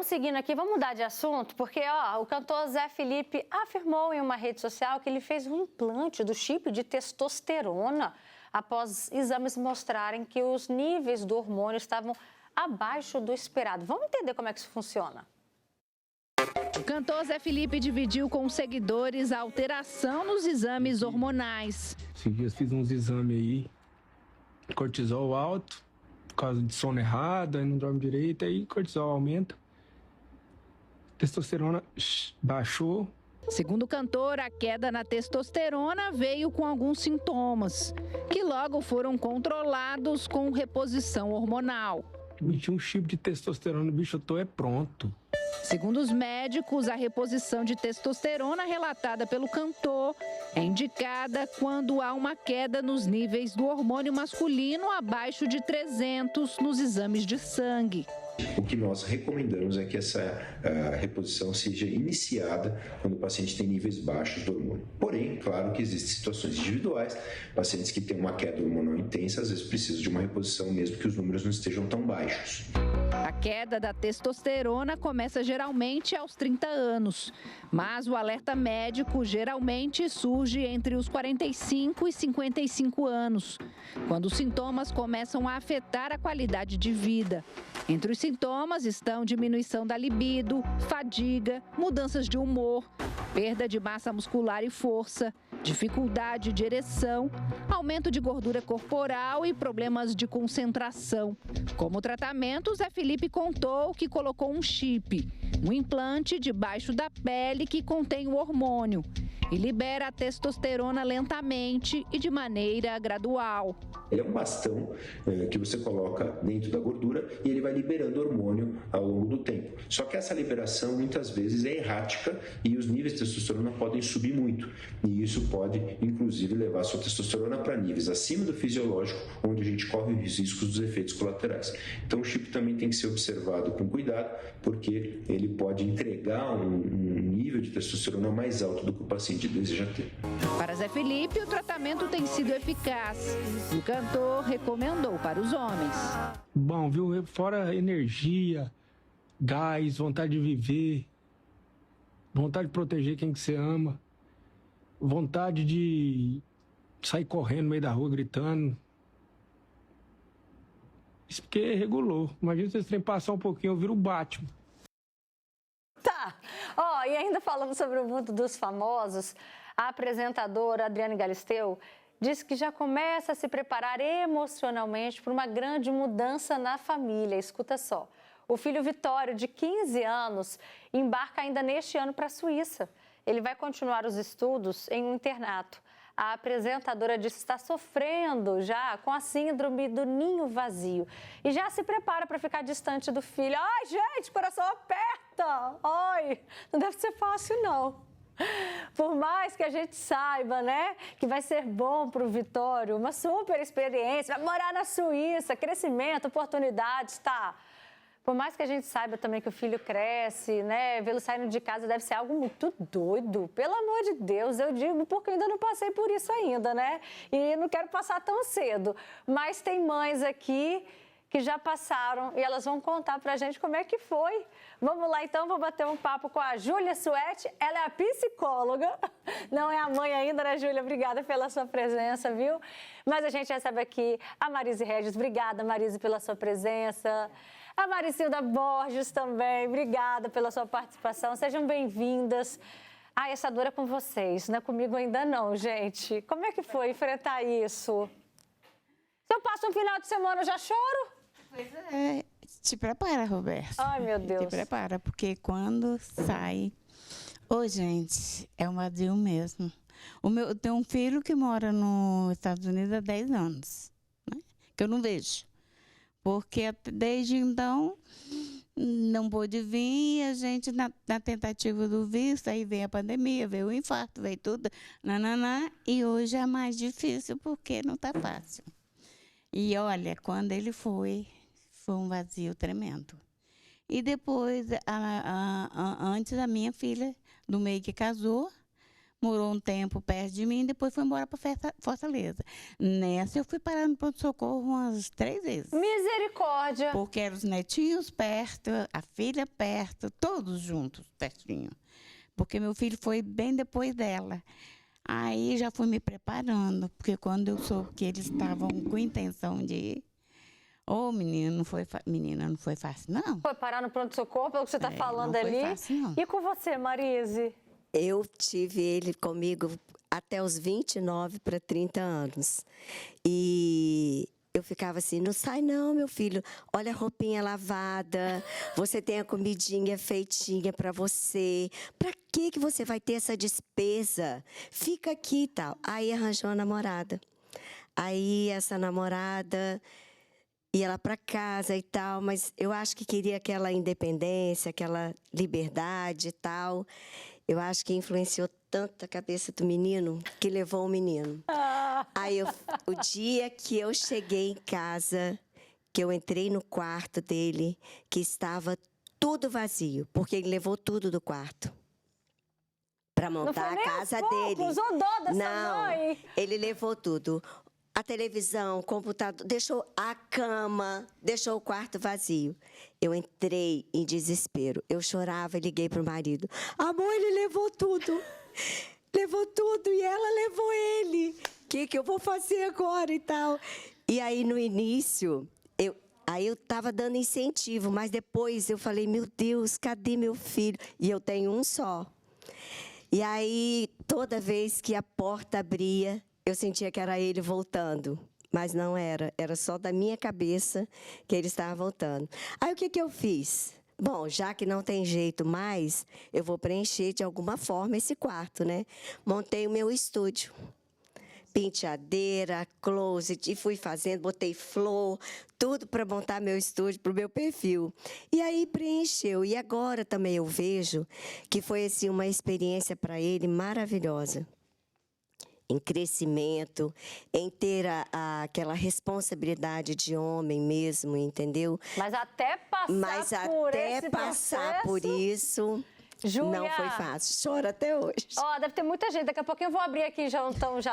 Vamos seguindo aqui, vamos mudar de assunto, porque o cantor Zé Felipe afirmou em uma rede social que ele fez um implante do chip de testosterona após exames mostrarem que os níveis do hormônio estavam abaixo do esperado. Vamos entender como é que isso funciona. O cantor Zé Felipe dividiu com os seguidores a alteração nos exames hormonais. Esses dias fiz uns exames aí, cortisol alto, por causa de sono errado, aí não dorme direito, aí cortisol aumenta. Testosterona baixou. Segundo o cantor, a queda na testosterona veio com alguns sintomas, que logo foram controlados com reposição hormonal. Meti um chip de testosterona, o bicho, eu tô pronto. Segundo os médicos, a reposição de testosterona relatada pelo cantor é indicada quando há uma queda nos níveis do hormônio masculino abaixo de 300 nos exames de sangue. O que nós recomendamos é que essa reposição seja iniciada quando o paciente tem níveis baixos do hormônio. Porém, claro que existem situações individuais, pacientes que têm uma queda hormonal intensa, às vezes precisam de uma reposição mesmo que os números não estejam tão baixos. A queda da testosterona começa geralmente aos 30 anos, mas o alerta médico geralmente surge entre os 45 e 55 anos, quando os sintomas começam a afetar a qualidade de vida. Entre os sintomas estão diminuição da libido, fadiga, mudanças de humor, perda de massa muscular e força, dificuldade de ereção, aumento de gordura corporal e problemas de concentração. Como tratamento, Zé Felipe contou que colocou um chip, um implante debaixo da pele que contém o hormônio e libera a testosterona lentamente e de maneira gradual. Ele é um bastão que você coloca dentro da gordura e ele vai liberando hormônio ao longo do tempo. Só que essa liberação muitas vezes é errática e os níveis de testosterona podem subir muito. E isso pode, inclusive, levar a sua testosterona para níveis acima do fisiológico, onde a gente corre os riscos dos efeitos colaterais. Então o chip também tem que ser observado com cuidado, porque ele pode entregar um nível de testosterona mais alto do que o paciente deseja ter. Para Zé Felipe, o tratamento tem sido eficaz. O cantor recomendou para os homens. Bom, viu? Fora energia, gás, vontade de viver, vontade de proteger quem que você ama, vontade de sair correndo no meio da rua gritando. Isso porque regulou. Imagina se esse trem passar um pouquinho, eu viro o Batman. Tá. E ainda falando sobre o mundo dos famosos, a apresentadora Adriane Galisteu disse que já começa a se preparar emocionalmente para uma grande mudança na família. Escuta só, o filho Vitório, de 15 anos, embarca ainda neste ano para a Suíça. Ele vai continuar os estudos em um internato. A apresentadora disse estar sofrendo já com a síndrome do ninho vazio e já se prepara para ficar distante do filho. Ai, gente, o coração aperta! Ai, não deve ser fácil, não. Por mais que a gente saiba, né, que vai ser bom para o Vitório, uma super experiência, vai morar na Suíça, crescimento, oportunidades, tá? Por mais que a gente saiba também que o filho cresce, né, vê-lo saindo de casa deve ser algo muito doido. Pelo amor de Deus, eu digo porque eu ainda não passei por isso ainda, né? E não quero passar tão cedo. Mas tem mães aqui que já passaram e elas vão contar pra gente como é que foi. Vamos lá então, vou bater um papo com a Júlia Suete, ela é a psicóloga, não é a mãe ainda, né, Júlia? Obrigada pela sua presença, viu? Mas a gente recebe aqui a Marise Regis, obrigada, Marise, pela sua presença. A Maricilda Borges também, obrigada pela sua participação, sejam bem-vindas. Essa dor é com vocês, não é comigo ainda não, gente. Como é que foi enfrentar isso? Se eu passo um final de semana, eu já choro? Pois é, te prepara, Roberto. Ai, meu Deus. Te prepara, porque quando sai... gente, é um vazio mesmo. Eu tenho um filho que mora nos Estados Unidos há 10 anos, né? Que eu não vejo. Porque desde então não pôde vir, a gente na tentativa do visto, aí veio a pandemia, veio o infarto, veio tudo, e hoje é mais difícil porque não está fácil. E olha, quando ele foi um vazio tremendo. E depois, antes a minha filha do meio que casou, morou um tempo perto de mim, depois foi embora para Fortaleza. Nessa eu fui parar no pronto-socorro umas 3 vezes. Misericórdia! Porque eram os netinhos perto, a filha perto, todos juntos, pertinho. Porque meu filho foi bem depois dela. Aí já fui me preparando, porque quando eu soube que eles estavam com intenção de ir, menina, não foi fácil, não. Foi parar no pronto-socorro, pelo que você está falando não ali. Foi fácil, não. E com você, Marise? Eu tive ele comigo até os 29 para 30 anos. E eu ficava assim, não sai não, meu filho. Olha a roupinha lavada, você tem a comidinha feitinha para você. Para que você vai ter essa despesa? Fica aqui e tal. Aí arranjou uma namorada. Aí essa namorada ia lá para casa e tal, mas eu acho que queria aquela independência, aquela liberdade e tal. Eu acho que influenciou tanto a cabeça do menino que levou o menino. Aí, o dia que eu cheguei em casa, que eu entrei no quarto dele, que estava tudo vazio, porque ele levou tudo do quarto para montar a casa dele. Usou dó dessa Não, mãe. ele levou tudo. A televisão, o computador, deixou a cama, deixou o quarto vazio. Eu entrei em desespero. Eu chorava e liguei para o marido. Amor, ele levou tudo. Levou tudo e ela levou ele. O que eu vou fazer agora e tal? E aí, no início, eu estava dando incentivo, mas depois eu falei, meu Deus, cadê meu filho? E eu tenho um só. E aí, toda vez que a porta abria, eu sentia que era ele voltando, mas não era. Era só da minha cabeça que ele estava voltando. Aí, o que eu fiz? Bom, já que não tem jeito mais, eu vou preencher de alguma forma esse quarto, né? Montei o meu estúdio. Penteadeira, closet, e fui fazendo, botei flor, tudo para montar meu estúdio para o meu perfil. E aí preencheu. E agora também eu vejo que foi assim, uma experiência para ele maravilhosa. Em crescimento, em ter aquela responsabilidade de homem mesmo, entendeu? Mas até passar por isso, Júlia, não foi fácil. Choro até hoje. Deve ter muita gente. Daqui a pouquinho eu vou abrir aqui já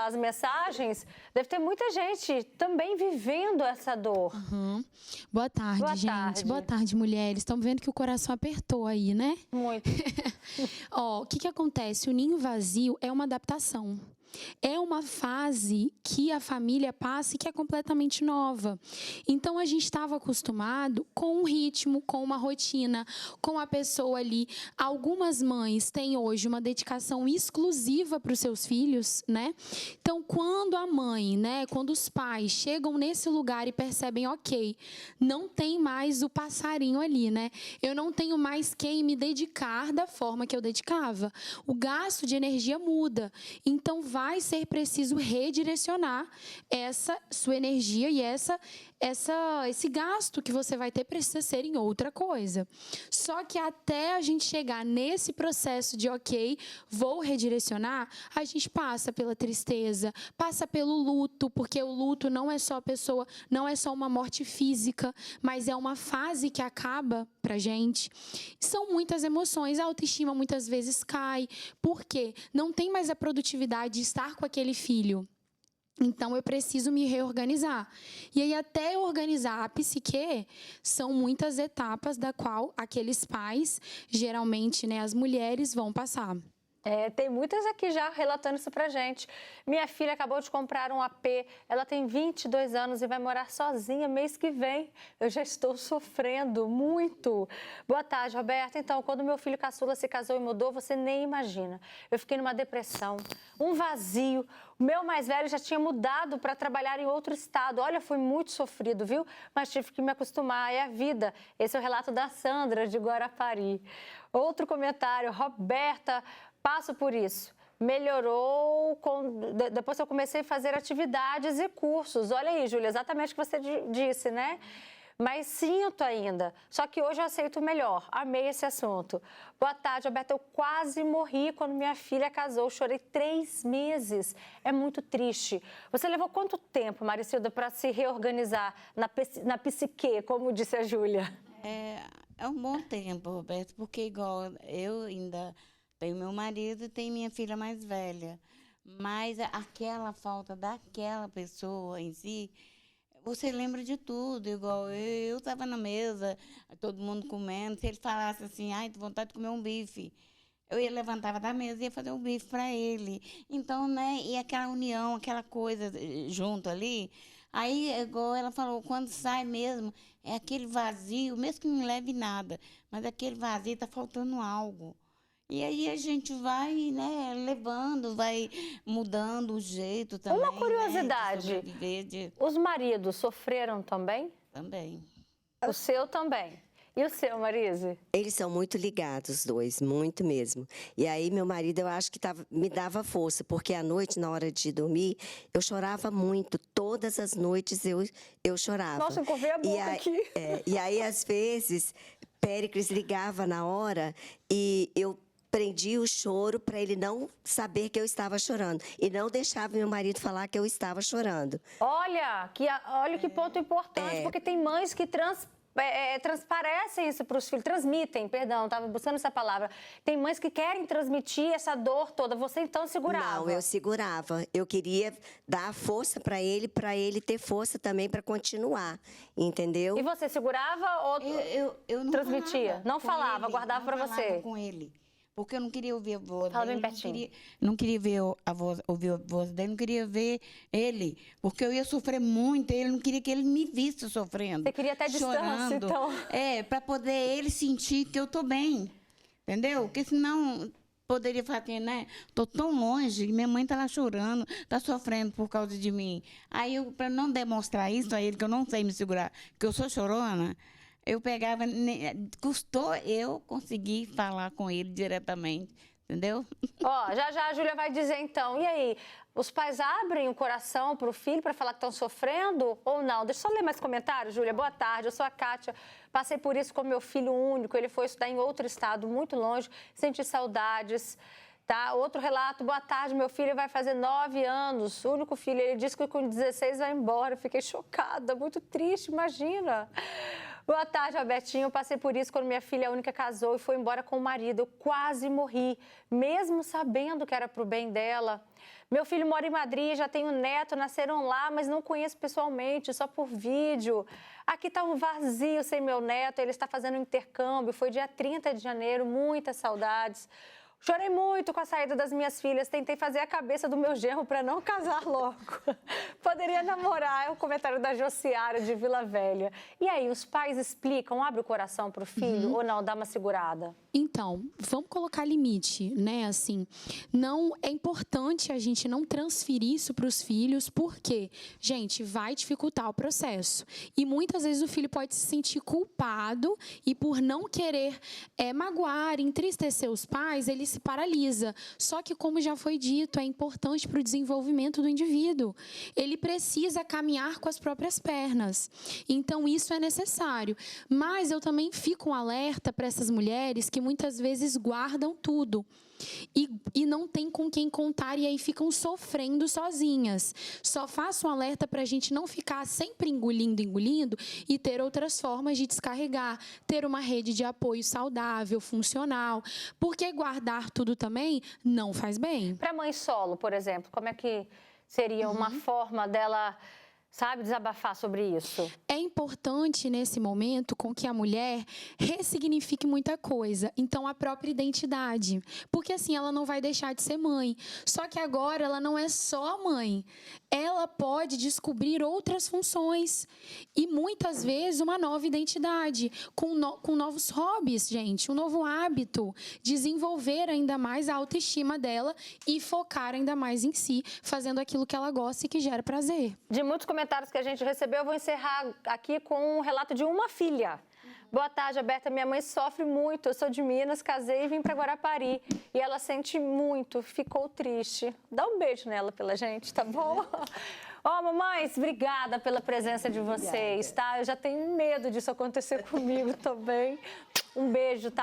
as mensagens. Deve ter muita gente também vivendo essa dor. Uhum. Boa tarde, gente. Boa tarde, mulheres. Estão vendo que o coração apertou aí, né? Muito. O que acontece? O ninho vazio é uma adaptação. É uma fase que a família passa e que é completamente nova. Então, a gente estava acostumado com um ritmo, com uma rotina, com a pessoa ali. Algumas mães têm hoje uma dedicação exclusiva para os seus filhos, né? Então, quando a mãe, né, quando os pais chegam nesse lugar e percebem, ok, não tem mais o passarinho ali, né? Eu não tenho mais quem me dedicar da forma que eu dedicava. O gasto de energia muda. Então, vai ser preciso redirecionar essa sua energia e esse gasto que você vai ter precisa ser em outra coisa. Só que até a gente chegar nesse processo de, ok, vou redirecionar, a gente passa pela tristeza, passa pelo luto, porque o luto não é só não é só uma morte física, mas é uma fase que acaba pra gente. São muitas emoções, a autoestima muitas vezes cai, porque não tem mais a produtividade de estar com aquele filho. Então, eu preciso me reorganizar. E aí, até organizar a psique, são muitas etapas da qual aqueles pais, geralmente, né, as mulheres, vão passar. Tem muitas aqui já relatando isso pra gente. Minha filha acabou de comprar um AP, ela tem 22 anos e vai morar sozinha mês que vem. Eu já estou sofrendo muito. Boa tarde, Roberta. Então, quando meu filho caçula se casou e mudou, você nem imagina. Eu fiquei numa depressão, um vazio. O meu mais velho já tinha mudado para trabalhar em outro estado. Olha, foi muito sofrido, viu? Mas tive que me acostumar, é a vida. Esse é o relato da Sandra, de Guarapari. Outro comentário, Roberta, passo por isso. Melhorou depois que eu comecei a fazer atividades e cursos. Olha aí, Júlia, exatamente o que você disse, né? Mas sinto ainda. Só que hoje eu aceito melhor. Amei esse assunto. Boa tarde, Roberta. Eu quase morri quando minha filha casou. Chorei 3 meses. É muito triste. Você levou quanto tempo, Maricilda, para se reorganizar na psique, como disse a Júlia? É um bom tempo, Roberto, porque igual eu ainda Tem meu marido e tem minha filha mais velha. Mas aquela falta daquela pessoa em si, você lembra de tudo. Igual eu estava na mesa, todo mundo comendo. Se ele falasse assim, ai, tô com vontade de comer um bife, eu levantava da mesa e ia fazer um bife para ele. Então, né, e aquela união, aquela coisa junto ali. Aí, igual ela falou, quando sai mesmo, é aquele vazio, mesmo que não leve nada, mas aquele vazio está faltando algo. E aí a gente vai, né, levando, vai mudando o jeito também. Uma curiosidade, né, de sobreviver, os maridos sofreram também? Também. O seu também. E o seu, Marise? Eles são muito ligados, os dois, muito mesmo. E aí, meu marido, eu acho que me dava força, porque à noite, na hora de dormir, eu chorava muito. Todas as noites eu chorava. Nossa, eu corri a boca aqui. E aí, às vezes, Péricles ligava na hora e eu prendia o choro para ele não saber que eu estava chorando. E não deixava meu marido falar que eu estava chorando. Olha que ponto importante, porque tem mães que transparecem isso para os filhos, transmitem, perdão, estava buscando essa palavra. Tem mães que querem transmitir essa dor toda. Você então segurava? Não, eu segurava. Eu queria dar força para ele ter força também para continuar, entendeu? E você segurava ou eu não transmitia? Falava não falava, guardava para você? Com ele. Porque eu não queria ouvir a voz Fala dele. bem pertinho. Não queria ver ouvir a voz dele, não queria ver ele. Porque eu ia sofrer muito, ele não queria que ele me visse sofrendo. Você queria até distância, então. Para poder ele sentir que eu estou bem. Entendeu? Porque senão poderia falar assim, né? Estou tão longe, minha mãe está lá chorando, está sofrendo por causa de mim. Aí, para não demonstrar isso a ele, que eu não sei me segurar, que eu sou chorona, eu pegava, custou eu conseguir falar com ele diretamente, entendeu? Ó, já a Júlia vai dizer então, e aí, os pais abrem o coração para o filho para falar que estão sofrendo ou não? Deixa eu só ler mais comentários, Júlia. Boa tarde, eu sou a Kátia, passei por isso com meu filho único, ele foi estudar em outro estado, muito longe, senti saudades. Tá? Outro relato, boa tarde, meu filho vai fazer 9 anos, único filho, ele disse que com 16 vai embora, fiquei chocada, muito triste, imagina. Boa tarde, Albertinho, eu passei por isso quando minha filha única casou e foi embora com o marido, eu quase morri, mesmo sabendo que era pro bem dela. Meu filho mora em Madrid, já tenho neto, nasceram lá, mas não conheço pessoalmente, só por vídeo. Aqui está um vazio sem meu neto, ele está fazendo um intercâmbio, foi dia 30 de janeiro, muitas saudades. Chorei muito com a saída das minhas filhas, tentei fazer a cabeça do meu genro para não casar logo. Poderia namorar, é o comentário da Josiara de Vila Velha. E aí, os pais explicam, abre o coração para o filho ou não, dá uma segurada? Então, vamos colocar limite, né? Assim, não é importante a gente não transferir isso para os filhos, porque, gente, vai dificultar o processo. E muitas vezes o filho pode se sentir culpado e por não querer magoar, entristecer os pais, ele se paralisa. Só que, como já foi dito, é importante para o desenvolvimento do indivíduo. Ele precisa caminhar com as próprias pernas. Então, isso é necessário. Mas eu também fico um alerta para essas mulheres que muitas vezes guardam tudo e não tem com quem contar e aí ficam sofrendo sozinhas. Só faço um alerta para a gente não ficar sempre engolindo e ter outras formas de descarregar, ter uma rede de apoio saudável, funcional, porque guardar tudo também não faz bem. Para mãe solo, por exemplo, como é que seria uma forma dela, sabe, desabafar sobre isso? É importante, nesse momento, com que a mulher ressignifique muita coisa. Então, a própria identidade. Porque, assim, ela não vai deixar de ser mãe. Só que agora ela não é só mãe. Ela pode descobrir outras funções. E, muitas vezes, uma nova identidade. Com novos hobbies, gente. Um novo hábito. Desenvolver ainda mais a autoestima dela e focar ainda mais em si, fazendo aquilo que ela gosta e que gera prazer. De muitos comentários que a gente recebeu, eu vou encerrar aqui com um relato de uma filha. Boa tarde, Alberta. Minha mãe sofre muito. Eu sou de Minas, casei e vim para Guarapari. E ela sente muito, ficou triste. Dá um beijo nela pela gente, tá bom? Ó, mamães, obrigada pela presença de vocês, tá? Eu já tenho medo disso acontecer comigo também. Um beijo, tá?